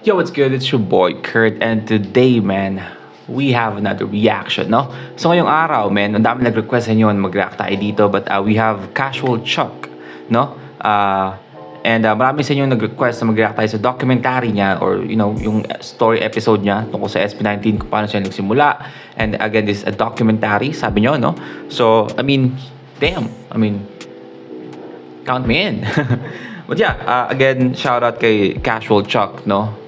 Yo, what's good? It's your boy Kurt, and today, man, we have another reaction, no? So ngayong araw, man, ang dami nag-request sa inyo na mag-react tayo dito, but we have Casual Chuck, no? And marami sa inyo nag-request na mag-react tayo sa documentary niya or, yung story episode niya tungkol sa SB19 kung paano siya nagsimula. And again, this is a documentary, sabi nyo, no? So, damn. Count me in. But yeah, again, shout out kay Casual Chuck, no?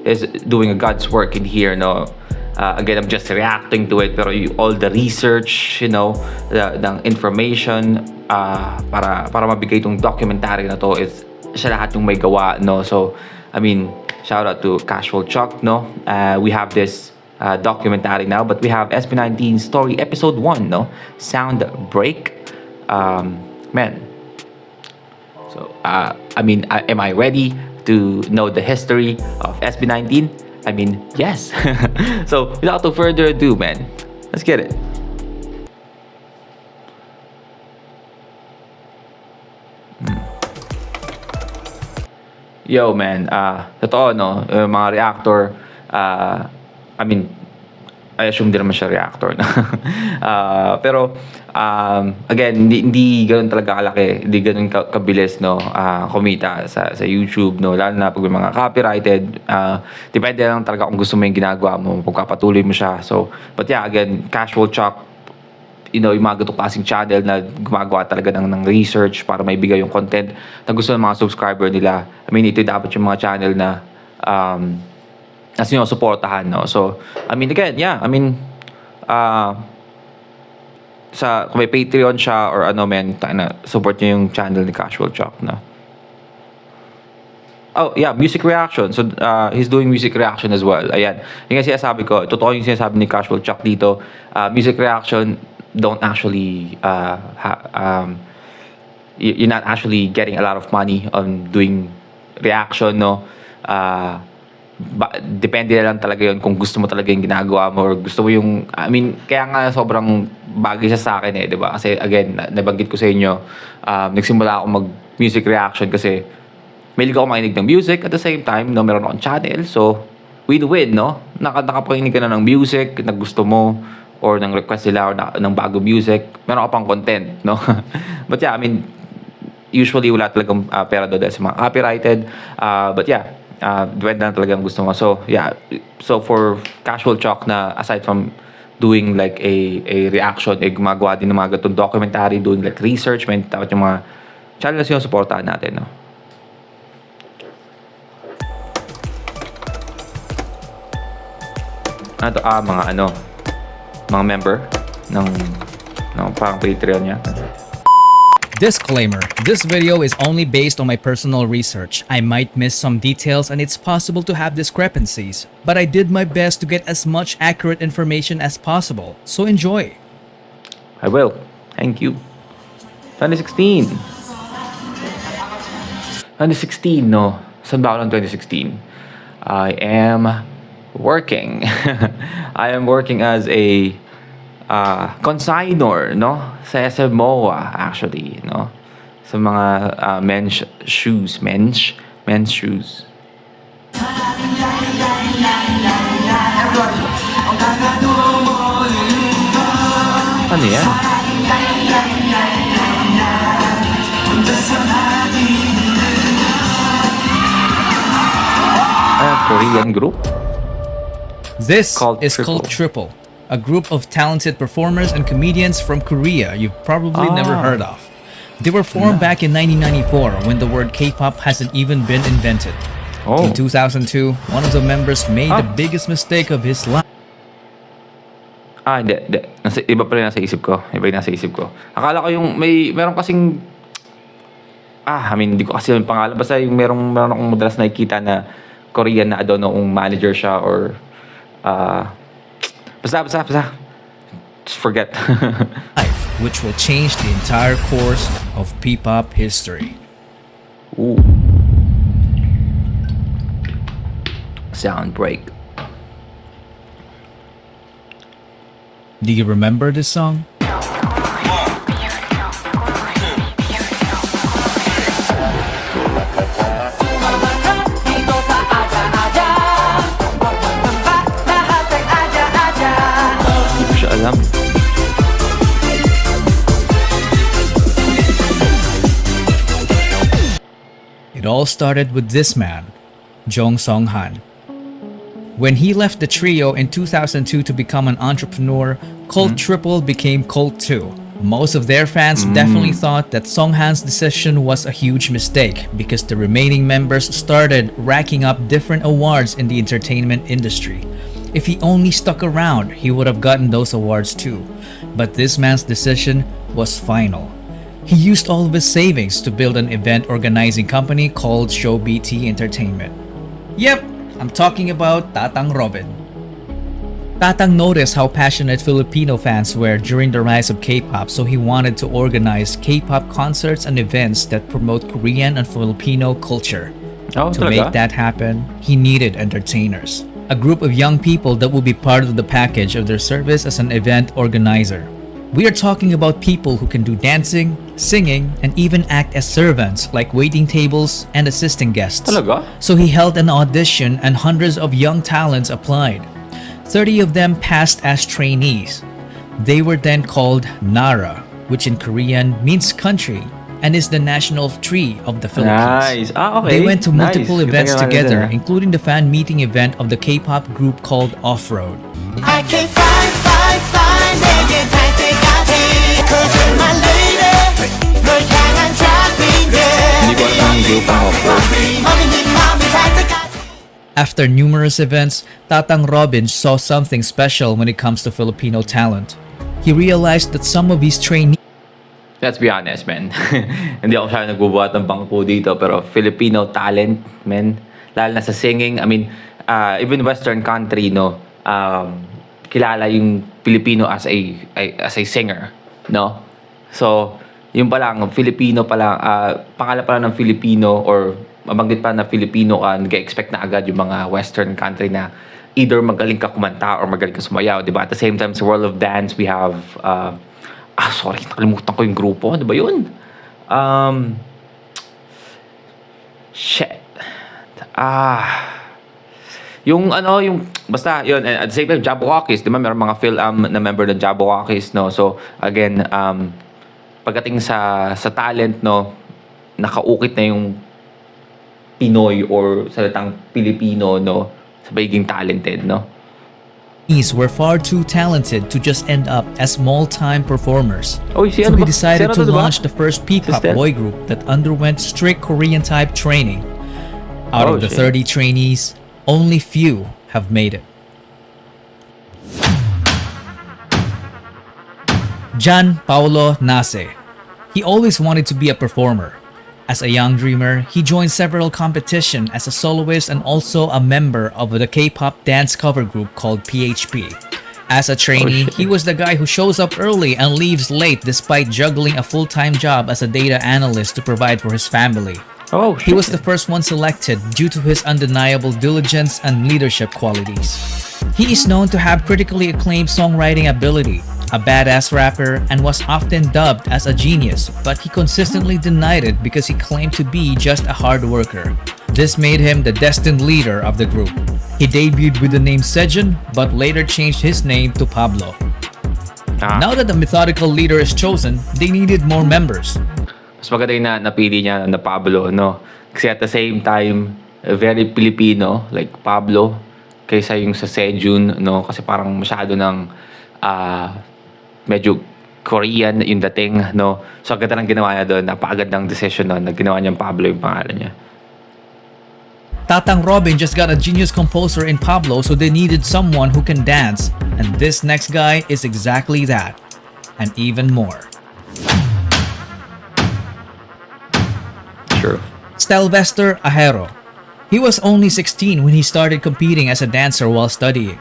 Is doing a God's work in here, no? Again, I'm just reacting to it, pero all the research, the information para mabigay itong documentary na to is siya lahat yung may gawa, no? So, shout out to Casual Chuck, no? We have this documentary now, but we have SB19 story episode 1, no? Sound break. Man. So, am I ready to know the history of SB19? Yes. So, without further ado, man, let's get it. Yo, man, totoo, no? Mga reactor, I assume din naman siya reactor na. Pero again, hindi ganoon talaga kalaki, hindi ganoon kabilis, no, kumita sa YouTube, no, lalo na pag may mga copyrighted. Depende lang talaga kung gusto mo yung ginagawa mo, pagpapatuloy mo siya. So, but yeah, again, Casual Chuck, yung mga ganitong klaseng channel na gumagawa talaga ng research para maibigay yung content na gusto ng mga subscriber nila. Ito dapat yung mga channel na as suportahan, no? So, again, yeah, kung may Patreon siya or support niyo yung channel ni Casual Chuck, no? Oh, yeah, music reaction. So, he's doing music reaction as well. Ayan. Yung kasi sinasabi ko, totoo yung sinasabi ni Casual Chuck dito. Music reaction don't actually, you're not actually getting a lot of money on doing reaction, no? Depende na lang talaga yun kung gusto mo talaga yung ginagawa mo or gusto mo yung, kaya nga sobrang bagay siya sa akin, di ba? Kasi again, nabanggit ko sa inyo, nagsimula ako mag-music reaction kasi mahilig ako makinig ng music at the same time, no, meron akong channel. So, win-win, no? Nakapakinig ka na ng music na gusto mo or ng request nila or ng bago music, meron ka pang content, no? But yeah, usually wala talagang pera doon dahil sa mga copyrighted. But yeah, depende lang talaga ang gusto mo. So, yeah. So, for Casual Chuck na aside from doing like a reaction, gumagawa din ng mga gatong documentary, doing like research, dapat yung mga channel na supportahan natin, no? Mga member ng parang Patreon niya. Disclaimer, this video is only based on my personal research. I might miss some details and it's possible to have discrepancies, but I did my best to get as much accurate information as possible, so enjoy. I will. Thank you. 2016. 2016, no? Saan ba ako ng 2016? I am working. I am working as a consignor, no? Sa SMOA, actually, no? Sa mga men's shoes. Ano yan? Korean group? This is called Triple, a group of talented performers and comedians from Korea you've probably never heard of. They were formed back in 1994 when the word K-pop hasn't even been invented. In 2002, one of the members made the biggest mistake of his life. Hindi. Iba pa rin nasa isip ko. Akala ko yung meron kasing hindi ko kasi yung pangalan. Basta yung meron akong madalas nakikita na Korean na I don't know kung manager siya or basta. Just forget. Which will change the entire course of P-pop history. Ooh. Sound break. Do you remember this song? started with this man, Jong Song Han. When he left the trio in 2002 to become an entrepreneur, Cult Triple became Cult 2. Most of their fans definitely thought that Song Han's decision was a huge mistake because the remaining members started racking up different awards in the entertainment industry. If he only stuck around, he would have gotten those awards too. But this man's decision was final. He used all of his savings to build an event organizing company called ShowBT Entertainment. Yep, I'm talking about Tatang Robin. Tatang noticed how passionate Filipino fans were during the rise of K-pop, so he wanted to organize K-pop concerts and events that promote Korean and Filipino culture. Oh, To talaga? make that happen, he needed entertainers, a group of young people that would be part of the package of their service as an event organizer. We are talking about people who can do dancing, singing, and even act as servants like waiting tables and assisting guests. Talaga? So he held an audition and hundreds of young talents applied. 30 of them passed as trainees. They were then called Nara, which in Korean means country and is the national tree of the Philippines. Nice. Ah, okay. They went to multiple Nice. events Kita nga together, nila. including the fan meeting event of the K-pop group called Off-Road. I can't find 내게 달 때까지 Cause you're my lady 널 향한 traffic Hindi ko alam ang group ang offer. 멈은 네 맘이 달 때까지 After numerous events, Tatang Robin saw something special when it comes to Filipino talent. He realized that some of his trainees Let's be honest, man. Hindi ako siya nagbubuhat ng bangko dito, pero Filipino talent, man. Lalo na sa singing, I mean, even Western country, no, kilala yung Filipino as a singer, no? So, yung pa lang, Filipino pa lang, pangalan pa lang ng Filipino or mabanggit pa na Filipino ka, nag-expect na agad yung mga Western country na either magaling ka kumanta or magaling ka sumayaw, di ba? At the same time, sa world of dance, we have, sorry, nakalimutan ko yung grupo. Ano ba yun? Shit. Yung basta, yun. And at the same time, Jabberwockies, di ba? Meron mga Phil-Am na member ng Jabberwockies, no? So, again, pagdating sa talent, no, nakaukit na yung Pinoy or salitang Pilipino, no, sa pagiging talented, no? were far too talented to just end up as small-time performers. Oh, si So ano he ba? decided Si ano to to, diba? launch the first P-pop Stell? boy group that underwent strict Korean-type training. Out Oh, of the shit. 30 trainees, only few have made it. Jan Paulo Nase. He always wanted to be a performer. As a young dreamer, he joined several competitions as a soloist and also a member of the K-pop dance cover group called PHP. As a trainee, shit. he was the guy who shows up early and leaves late despite juggling a full-time job as a data analyst to provide for his family. Oh, He was the first one selected due to his undeniable diligence and leadership qualities. He is known to have critically acclaimed songwriting ability, a badass rapper, and was often dubbed as a genius, but he consistently denied it because he claimed to be just a hard worker. This made him the destined leader of the group. He debuted with the name Sejun, but later changed his name to Pablo. Now that the methodical leader is chosen, they needed more members. Mas maganda yung napili niya na Pablo, no? Kasi at the same time, very Filipino, like Pablo, kaysa yung sa Sejun, no? Kasi parang masyado ng medyo Korean yung dating, no? So, ang ganda ng ginawa niya doon, napakagandang decision doon na ginawa niyang Pablo yung pangalan niya. Tatang Robin just got a genius composer in Pablo, so they needed someone who can dance. And this next guy is exactly that. And even more. True. Stelvester Ahero. He was only 16 when he started competing as a dancer while studying.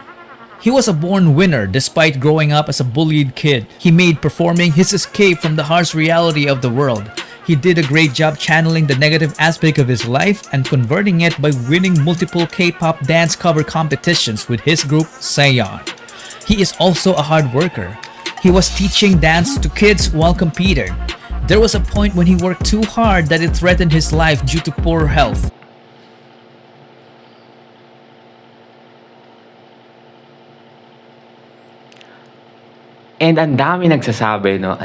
He was a born winner despite growing up as a bullied kid. He made performing his escape from the harsh reality of the world. He did a great job channeling the negative aspect of his life and converting it by winning multiple K-pop dance cover competitions with his group Saeon. He is also a hard worker. He was teaching dance to kids while competing. There was a point when he worked too hard that it threatened his life due to poor health. And ang dami nagsasabi, no?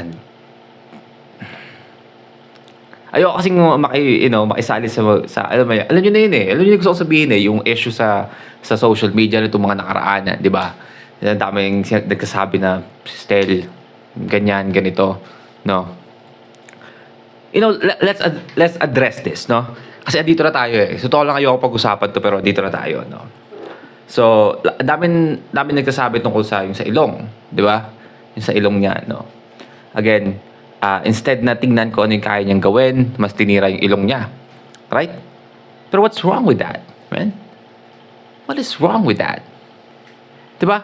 ayoko kasing makisali sa alam mo yun, alam niyo na yun eh. Alam niyo yung gusto ko sabihin eh, yung issue sa social media nitong mga nakaraan, 'di ba? Ang daming nagsasabi na Stell, ganyan, ganito, no? Let's address this, no? Kasi dito na tayo eh. So, totoo lang ayoko pag-usapan to pero dito na tayo, no? So, daming nagsasabi tungkol sa yung sa ilong, 'di ba? Yung sa ilong niya, no? Again, instead na tingnan ko ano yung kaya niyang gawin, mas tinira yung ilong niya. Right? Pero what's wrong with that, man? What is wrong with that? 'Di ba?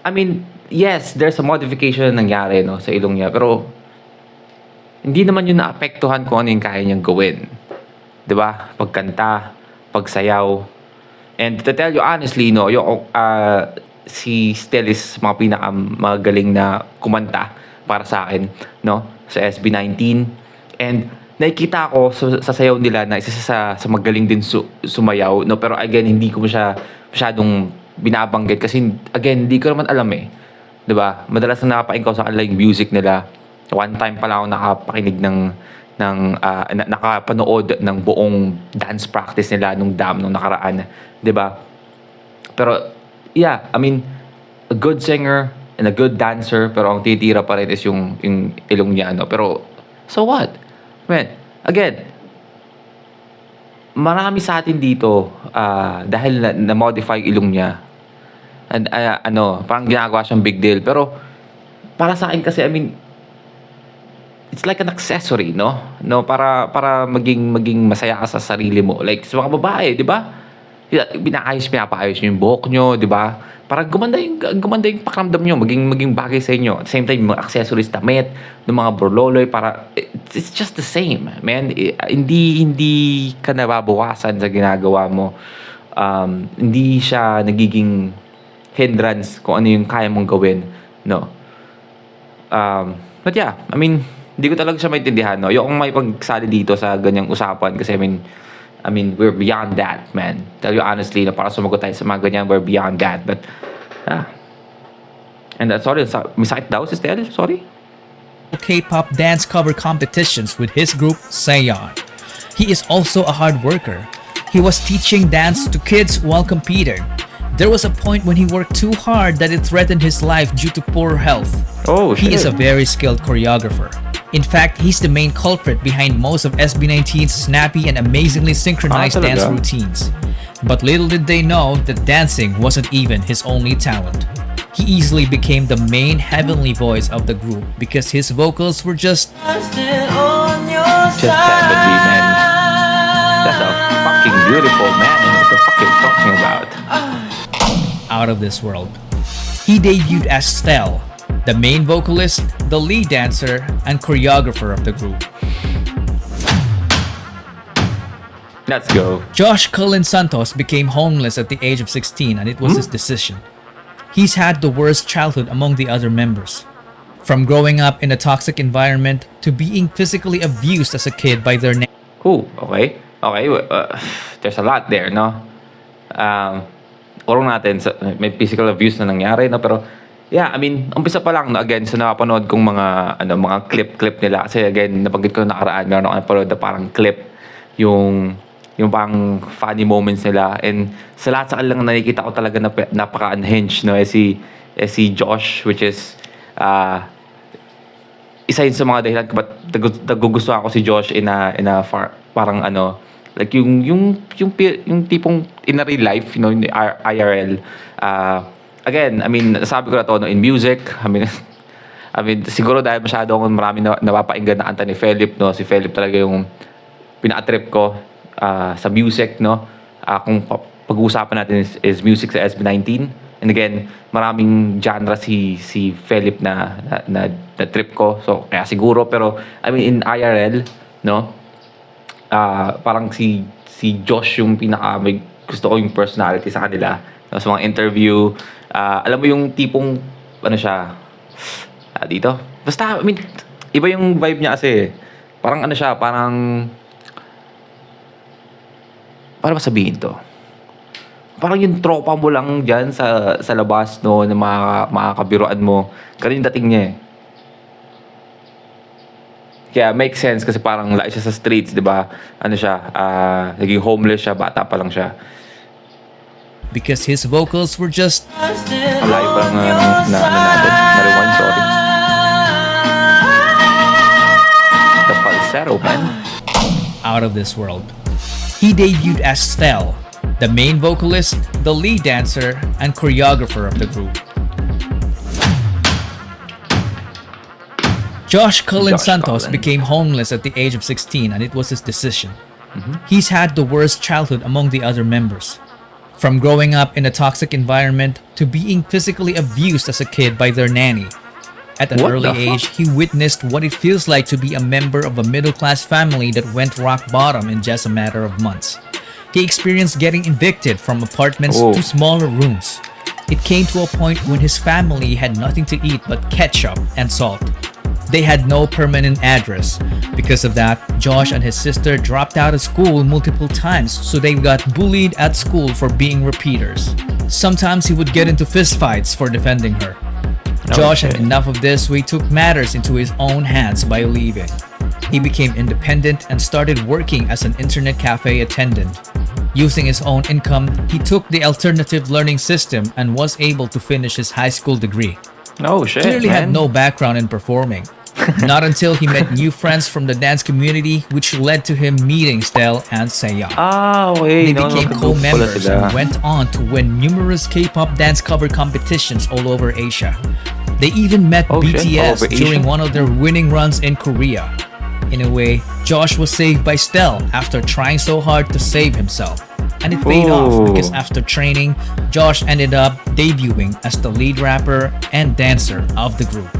I mean, yes, there's a modification na nangyari no, sa ilong niya, pero hindi naman yun naapektuhan kung ano yung kaya niyang gawin. 'Di ba? Pagkanta, pagsayaw. And to tell you honestly, no, yung si Stell is mga pinakamagaling na kumanta para sa akin, no, sa SB19. And nakikita ko sa sayaw nila na isa sa magaling din sumayaw, no, pero again hindi ko siya masyadong binabanggit kasi again hindi ko naman alam eh, 'di ba? Madalas na napapain ko sa kanila yung music nila. One time pa lang ako nakapakinig nakapanood ng buong dance practice nila nung nung nakaraan, 'di ba? Pero yeah, I mean, a good singer and a good dancer, pero ang titira pa rin is yung ilong niya, no? Pero, so what? Man, again, marami sa atin dito, dahil na-modify ilong niya, and, parang ginagawa siyang big deal. Pero, para sa akin kasi, I mean, it's like an accessory, no? No, para maging masaya ka sa sarili mo. Like, sa mga babae, di ba? Pinapaayos niyo yung buhok niyo, di ba? Para gumanda yung pakiramdam niyo, maging bagay sa inyo. At the same time, mga accessories, damit, ng mga borloloy, para it's just the same, man. Hindi ka nababawasan sa ginagawa mo. Hindi siya nagiging hindrance kung ano yung kaya mong gawin, no? But yeah, I mean, hindi ko talaga siya maintindihan, no? Yung may pagsali dito sa ganyang usapan kasi I mean, we're beyond that, man. Tell you honestly, na para sumagot tayo sa mga ganyan, we're beyond that. But, and sorry, may sakit daw si Stell? Sorry? K-pop dance cover competitions with his group, Sayon. He is also a hard worker. He was teaching dance to kids while competing. There was a point when he worked too hard that it threatened his life due to poor health. Oh, shit. He is a very skilled choreographer. In fact, he's the main culprit behind most of SB19's snappy and amazingly synchronized dance routines. But little did they know that dancing wasn't even his only talent. He easily became the main heavenly voice of the group because his vocals were just heavenly, man. That's a fucking beautiful man. What the fuck are you talking about? out of this world. He debuted as Stell, the main vocalist, the lead dancer, and choreographer of the group. Let's go. Josh Cullen Santos became homeless at the age of 16 and it was his decision. He's had the worst childhood among the other members. From growing up in a toxic environment to being physically abused as a kid by their Cool. Okay. Okay. There's a lot there, no? Urong natin, may physical abuse na nangyari, no? Pero, yeah, I mean, umpisa pa lang, no? Again, sa napanood kong mga clip nila. Kasi, again, nabanggit ko na nakaraan, meron ako napanood na parang clip, yung pang funny moments nila. And sa lahat sa kanilang nakikita ko talaga na napaka-unhinged, no? Si Josh, which is, isa yun sa mga dahilan ko ba't nagugustuhan ako si Josh parang like yung tipong in a real life, you know, in the IRL. Again, I mean, sabi ko na to, no, in music, I mean, siguro dahil masyado akong marami napapainggan na kanta ni Philip, no? Si Philip talaga yung pina-trip ko sa music, no? Kung pag-uusapan natin is music sa SB19. And again, maraming genre si Philip na trip ko. So, kaya siguro. Pero, I mean, in IRL, no? Parang si Josh yung may gusto ko yung personality sa kanila. No? Sa mga interview. Alam mo yung tipong, siya, dito? Basta, I mean, iba yung vibe niya kasi. Parang siya, parang, paano ba sabihin to? Parang yung tropa mo lang dyan sa labas, no, na mga kabiruan mo. Ganun yung dating niya eh. Kaya make sense kasi parang laki siya sa streets, di ba? Ano siya, naging homeless siya, bata pa lang siya. Because his vocals were just Ang layo pa lang na-rewind, sorry. The falsetto, man. out of this world. He debuted as Stell, the main vocalist, the lead dancer, and choreographer of the group. Josh Cullen Josh Santos Cullen. became homeless at the age of 16, and it was his decision. He's had the worst childhood among the other members. From growing up in a toxic environment to being physically abused as a kid by their nanny. At an What early the age, he witnessed what it feels like to be a member of a middle-class family that went rock bottom in just a matter of months. He experienced getting evicted from apartments Oh. to smaller rooms. It came to a point when his family had nothing to eat but ketchup and salt. They had no permanent address. Because of that, Josh and his sister dropped out of school multiple times, so they got bullied at school for being repeaters. Sometimes he would get into fistfights for defending her. Josh had Okay. enough of this, so he took matters into his own hands by leaving. He became independent and started working as an internet cafe attendant. Using his own income, he took the alternative learning system and was able to finish his high school degree. Oh, shit, Clearly had man. no background in performing. Not until he met new friends from the dance community, which led to him meeting Stell and Seiya. Okay. They became co-members and went on to win numerous K-pop dance cover competitions all over Asia. They even met Oh, shit, BTS all over during Asia? one of their winning runs in Korea. In a way, Josh was saved by Stell after trying so hard to save himself. And it paid off Ooh. because after training, Josh ended up debuting as the lead rapper and dancer of the group.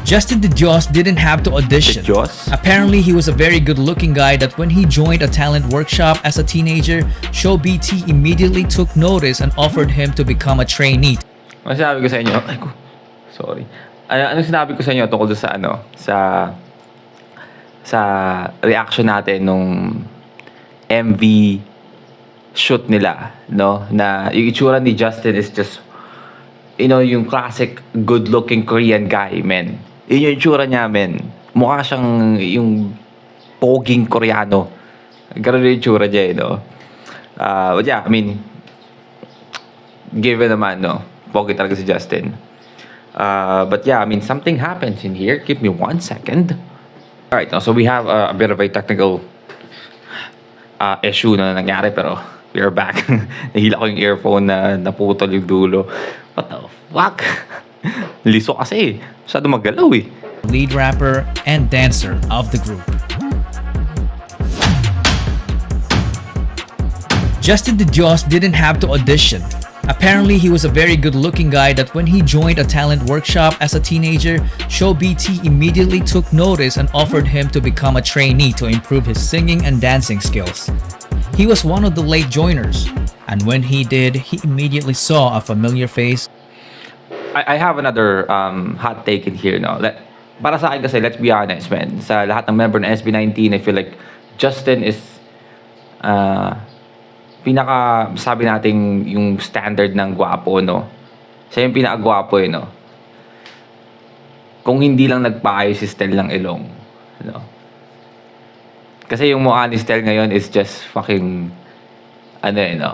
Justin DeJoss didn't have to audition. DeJoss? Apparently, he was a very good-looking guy that when he joined a talent workshop as a teenager, ShowBT immediately took notice and offered him to become a trainee. Ano sinabi ko sa inyo? Ay, sorry. Ano sinabi ko sa inyo tungkol sa sa reaction natin nung MV shoot nila, no? Na yung itsura ni Justin is just, yung classic good-looking Korean guy, men. Yun yung itsura niya, men. Mukha siyang yung poging Koreano. Ganun yung itsura niya, But yeah, I mean, given naman, pogi talaga si Justin. But yeah, I mean, something happens in here. Give me 1 second. Alright, so we have a bit of a technical issue na nangyari, pero we are back. Nahila ko yung earphone na naputol yung dulo. What the fuck? Liso kasi. Masyado magalaw eh. Lead rapper and dancer of the group. Justin DeJoss didn't have to audition. Apparently, he was a very good-looking guy that when he joined a talent workshop as a teenager, ShowBT immediately took notice and offered him to become a trainee to improve his singing and dancing skills. He was one of the late joiners, and when he did, he immediately saw a familiar face. I have another hot take in here, no? Para sa akin kasi, let's be honest, man. Sa lahat ng member ng SB19, I feel like Justin is pinaka, sabi natin, yung standard ng gwapo, no? Siya yung pinaka-gwapo, no? Kung hindi lang nagpaayos si Stell ng ilong, no? Kasi yung mukha ni Stell ngayon is just fucking, no?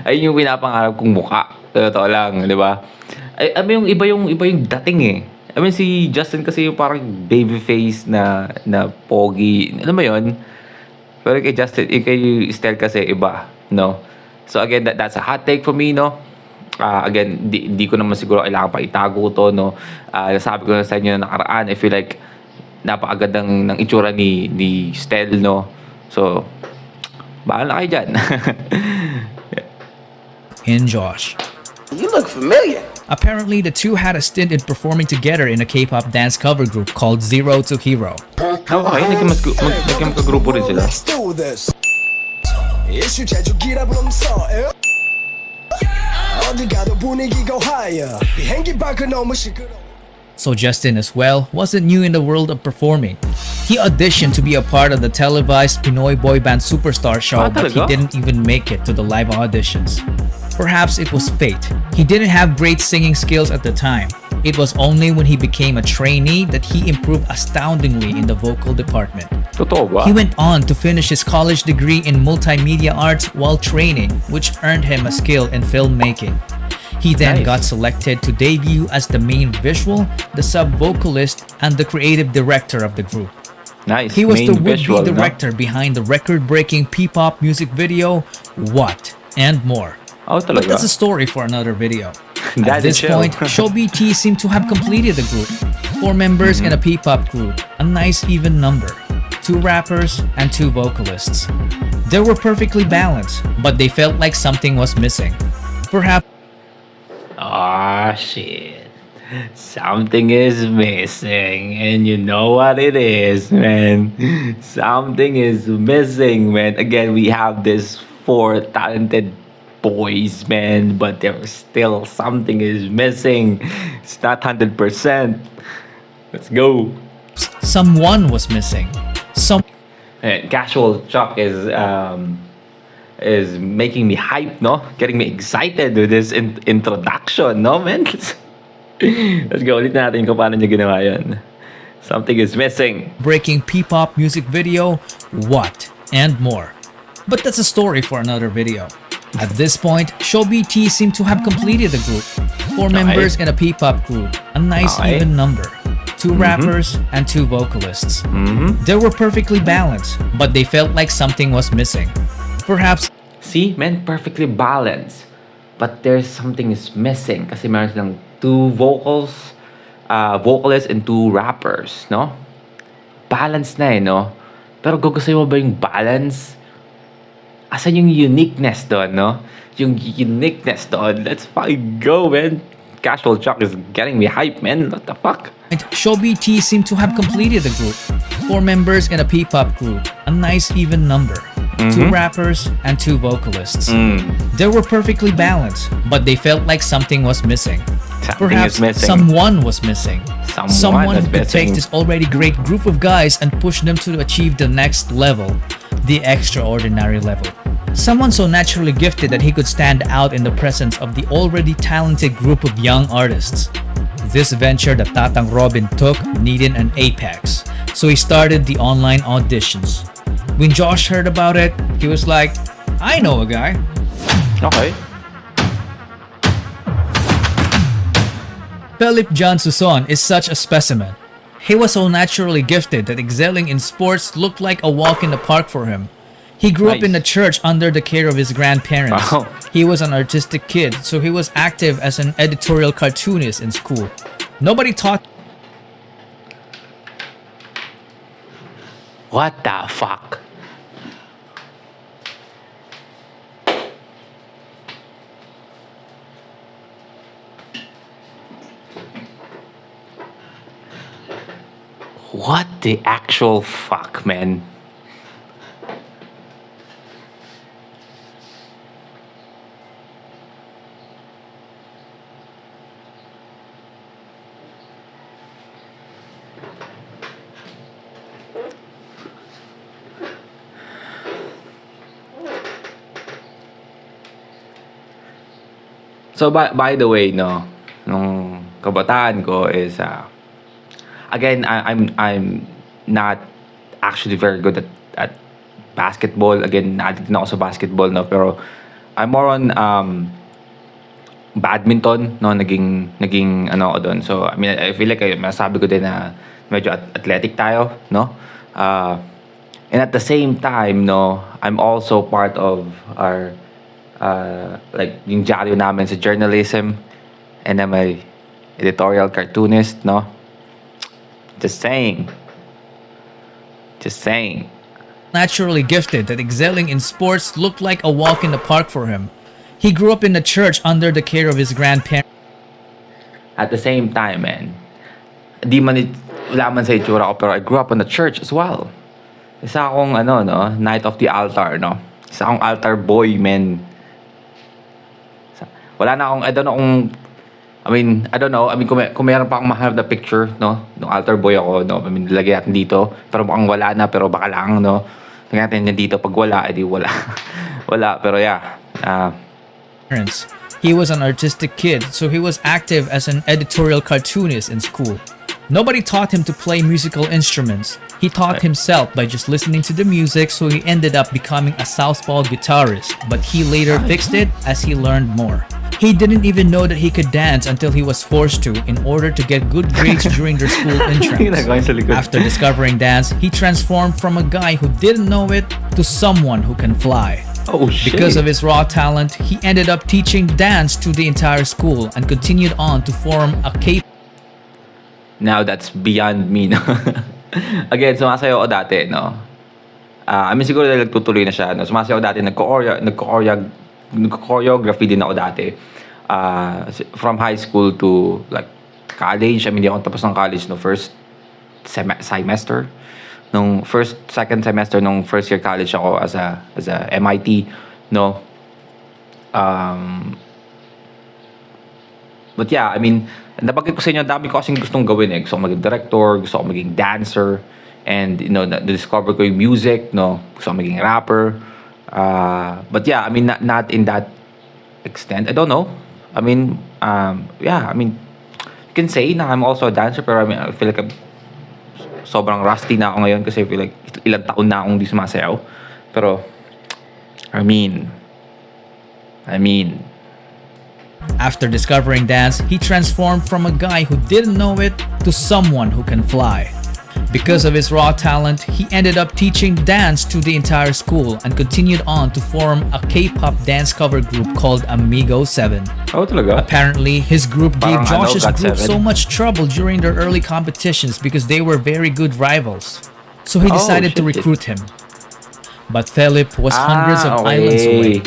Ayun yung pinapangarap kong mukha. Totoo lang, di ba? Ay, yung iba yung dating eh. I mean, si Justin kasi yung parang baby face na pogi. Ano ba yun? Pero kay Justin, kay Stell kasi iba, no? So again, that's a hot take for me, no? Again, di ko naman siguro kailangan pa itago to, no? Sabi ko na sa inyo na nakaraan, I feel like napakagandang ng itsura ni Stell, no? So, bahala kayo dyan. In Josh. You look familiar. Apparently, the two had a stint in performing together in a K-pop dance cover group called Zero to Hero. Okay, nagkamagka-grupo rin sila. Let's do this. 이슈 제조기라 부르면서 어디 가도 분위기가 higher. 비행기 밖은 너무 시끄러. So Justin as well wasn't new in the world of performing. He auditioned to be a part of the televised Pinoy boy band Superstar show, but he talaga? didn't even make it to the live auditions. Perhaps it was fate. He didn't have great singing skills at the time. It was only when he became a trainee that he improved astoundingly in the vocal department. Totoo ba? He went on to finish his college degree in multimedia arts while training, which earned him a skill in filmmaking. He then Nice. got selected to debut as the main visual, the sub-vocalist, and the creative director of the group. Nice. He was Main the would-be visual, no? director behind the record-breaking P-pop music video, What, and more. Oh, But talaga? that's a story for another video. At Daddy this chill. point, ShowBT seemed to have completed the group. 4 members in a P-pop group, a nice even number. 2 rappers and 2 vocalists. They were perfectly balanced, but they felt like something was missing. Perhaps Ah, shit. Something is missing, and you know what it is, man. Something is missing, man. Again, we have this 4 talented boys, man, but there's still something is missing. It's not 100%. Let's go. someone was missing. Casual Chuck is making me hype, no? Getting me excited with this introduction, no, man? Let's go. Ulit natin kung paano niya ginawa yun. Something is missing. Breaking P-pop music video, What, and more. But that's a story for another video. At this point, ShowBT seemed to have completed the group. 4 members in a P-pop group, a nice Okay. even number. 2 rappers and 2 vocalists. They were perfectly balanced, but they felt like something was missing. Perhaps See, man, perfectly balanced. But there's something is missing kasi meron silang 2 vocalists and 2 rappers, no? Balance na no? Pero gugustuhin mo ba yung balance? Asan yung uniqueness doon, no? Yung uniqueness doon. Let's fucking go, man. Casual Chuck is getting me hype, man. What the fuck? ShowBT seemed to have completed the group. 4 members in a P-pop group, a nice even number. 2 rappers and 2 vocalists. They were perfectly balanced, but they felt like something was missing. Something Perhaps is missing. someone was missing. Someone is who could take missing. this already great group of guys and push them to achieve the next level, the extraordinary level. Someone so naturally gifted that he could stand out in the presence of the already talented group of young artists. This venture that Tatang Robin took needed an apex, so he started the online auditions. When Josh heard about it, he was like, I know a guy. Okay. Philip John Suson is such a specimen. He was so naturally gifted that excelling in sports looked like a walk in the park for him. He grew up in the Nice. church under the care of his grandparents. Wow. He was an artistic kid, so he was active as an editorial cartoonist in school. Nobody taught What the fuck? What the actual fuck, man? So by the way, no, nung kabataan ko is again I'm not actually very good at basketball. Again, addict din ako sa basketball, no, pero I'm more on badminton, no, naging ano ako doon. So I mean, I feel like masabi ko din na medyo athletic tayo, no? And at the same time, no, I'm also part of our like yung dyaryo namin sa journalism, and I'm a editorial cartoonist, no? Just saying. naturally gifted that excelling in sports looked like a walk in the park for him. He grew up in the church under the care of his grandparents. At the same time, man, wala man sa itsura ko, pero I grew up in the church as well. Isa akong Knight of the Altar, no? Isa akong altar boy, man. Wala na akong, I don't know kung meron pa akong mahanap na picture, no? Nung altar boy ako, no? I mean, lagay natin dito, pero mukhang wala na, pero baka lang, no? Lagay natin yan dito, pag wala, edi wala. Wala, pero yeah. parents. He was an artistic kid, so he was active as an editorial cartoonist in school. Nobody taught him to play musical instruments. He taught himself by just listening to the music, so he ended up becoming a southpaw guitarist, but he later fixed it as he learned more. He didn't even know that he could dance until he was forced to in order to get good grades during their school entrance. After discovering dance, he transformed from a guy who didn't know it to someone who can fly. Oh shit. Because of his raw talent, he ended up teaching dance to the entire school and continued on to form a K. Now that's beyond me, no? Again, sumasayaw ako dati, no? I mean, siguro dahil nagtutuloy na siya, no? Sumasayaw ako dati, nagko-choreography din ako dati. From high school to like college. I mean, hindi ako tapos ng college no first semester. Nung second semester nung first year college ako as a MIT, no. But yeah, I mean, nabanggit ko sa inyo, dami ko kasing gustong gawin eh. Gusto ko maging director, gusto ko maging dancer, and you know, na-discover ko yung music, no. Gusto ko maging rapper. But yeah, I mean, not in that extent. I don't know. I mean, yeah, I mean, you can say na I'm also a dancer, pero I mean, I feel like sobrang rusty na ako ngayon kasi I feel like ilang taon na akong di sumasayaw. Pero, I mean. After discovering dance, he transformed from a guy who didn't know it to someone who can fly. Because of his raw talent, he ended up teaching dance to the entire school and continued on to form a K-pop dance cover group called Amigo 7. Oh, talaga? Apparently, his group gave Parang Josh's group GOT7. so much trouble during their early competitions because they were very good rivals. So he decided to shit. recruit him. But Philip was hundreds of islands away.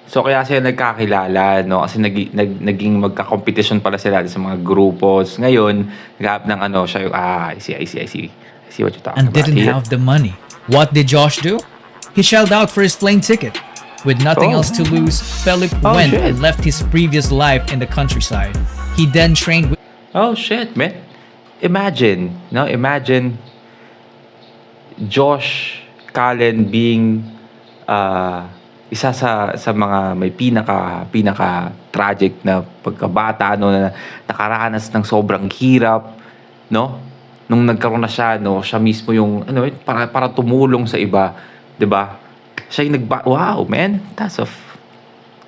So kaya sila nagkakilala, no? Kasi naging magka-competition pala sila sa mga grupos. Ngayon, naghahanap ng ano, siya yung, I see what you're talking And about didn't here. have the money. What did Josh do? He shelled out for his plane ticket. With nothing else to lose, Philip went shit. and left his previous life in the countryside. He then trained with Oh shit, man. Imagine Josh Cullen being isa sa mga may pinaka tragic na pagkabata, no, na nakaranas ng sobrang hirap, no? Nung nagkaroon na siya, no, siya mismo yung ano, para tumulong sa iba, 'di ba? Siya yung wow, man.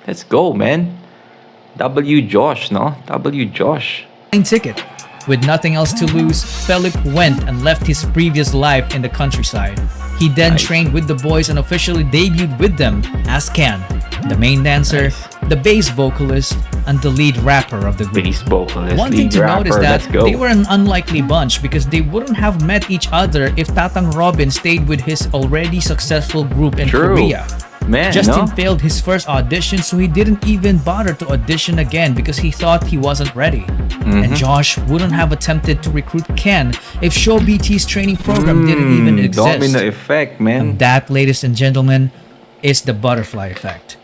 Let's go, man. W Josh, no? W Josh. plane ticket. With nothing else to lose, Philip went and left his previous life in the countryside. He then trained with the boys and officially debuted with them as Ken, the main dancer, the bass vocalist, and the lead rapper of the group. Bass vocalist, One thing lead to rapper, note is that let's go. they were an unlikely bunch because they wouldn't have met each other if Tatang Robin stayed with his already successful group in True. Korea. Man, Justin no? failed his first audition, so he didn't even bother to audition again because he thought he wasn't ready. And Josh wouldn't have attempted to recruit Ken if ShowBT's training program didn't even exist. Domino effect, man. And that, ladies and gentlemen, is the butterfly effect.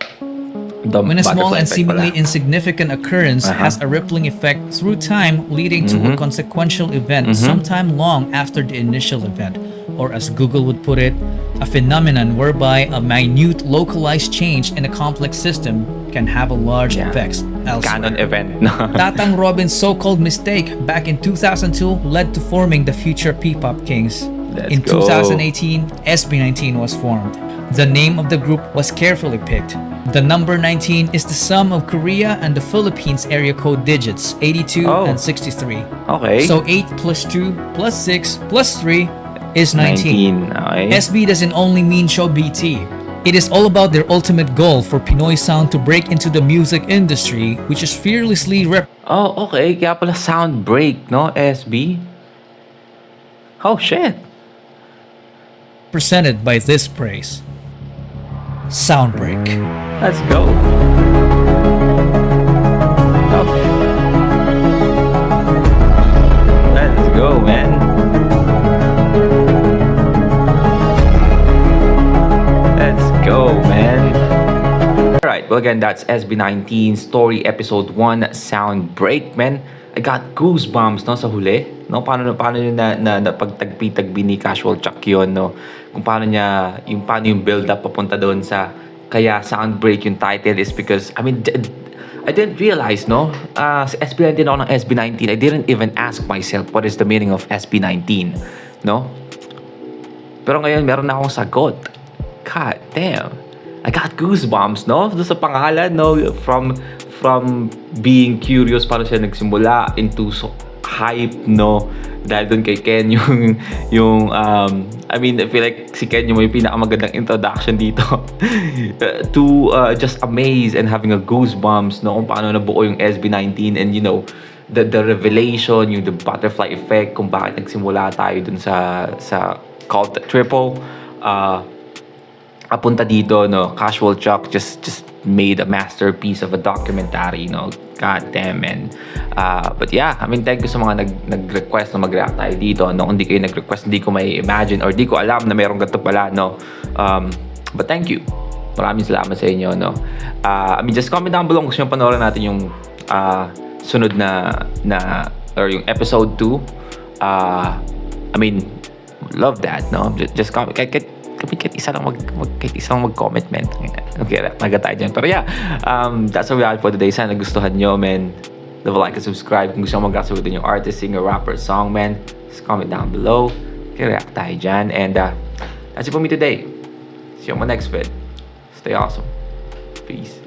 The When a small butterfly and effect seemingly pala. insignificant occurrence has a rippling effect through time, leading to a consequential event sometime long after the initial event, or as Google would put it, a phenomenon whereby a minute localized change in a complex system can have a large effects elsewhere. Canon event, no? Tatang Robin's so-called mistake back in 2002 led to forming the future P-pop Kings. Let's In go. 2018, SB19 was formed. The name of the group was carefully picked. The number 19 is the sum of Korea and the Philippines area code digits 82 and 63. Okay. So 8 plus 2 plus 6 plus 3 is 19. Okay. SB doesn't only mean ShowBT. It is all about their ultimate goal for Pinoy sound to break into the music industry, which is fearlessly Oh, okay. Kaya pala sound break, no? SB? Oh, shit. represented by this praise. Soundbreak. Let's go. Okay. Let's go, man. Let's go, man. Alright, well again, that's SB19 Story Episode 1 Sound Break, man. I got goosebumps, no, sa huli. No, paano yun na pagtagpi-tagbi ni Casual Chuck yun, no? Kung paano yung build-up papunta doon sa kaya Soundbreak yung title is because, I mean, I didn't realize, no? Sa SB19 ako ng SB19, I didn't even ask myself what is the meaning of SB19, no? Pero ngayon, meron na akong sagot. God damn. I got goosebumps, no? Doon sa pangalan, no? From being curious, paano siya nagsimula, into so hype, no? Dahil doon kay Ken I mean, I feel like si Ken yung may pinakamagandang introduction dito to just amazed and having a goosebumps, no? Kung paano nabuo yung SB19 and the revelation, the butterfly effect, kung bakit nagsimula tayo dun sa Cult Triple. Apunta dito, no? Casual Chuck just made a masterpiece of a documentary, no? God damn, man. But yeah, I mean, thank you sa mga nag-request na mag-react tayo dito, no? Kung hindi kayo nag-request, hindi ko may imagine or di ko alam na mayroong ganito pala, no? But thank you. Maraming salamat sa inyo, no? I mean, just comment down below kung gusto nyo panoorin natin yung sunod na or yung episode 2. I mean, love that, no? Just comment. Kahit isa lang mag-comment, man. Okay, maga tayo dyan. Pero yeah, that's all we have for today. Sana nagustuhan nyo, man. Leave a like and subscribe. Kung gusto nyo mag-sagutin yung artist, singer, rapper, song, man, just comment down below. Okay, react tayo dyan. And that's it for me today. See you on my next vid. Stay awesome. Peace.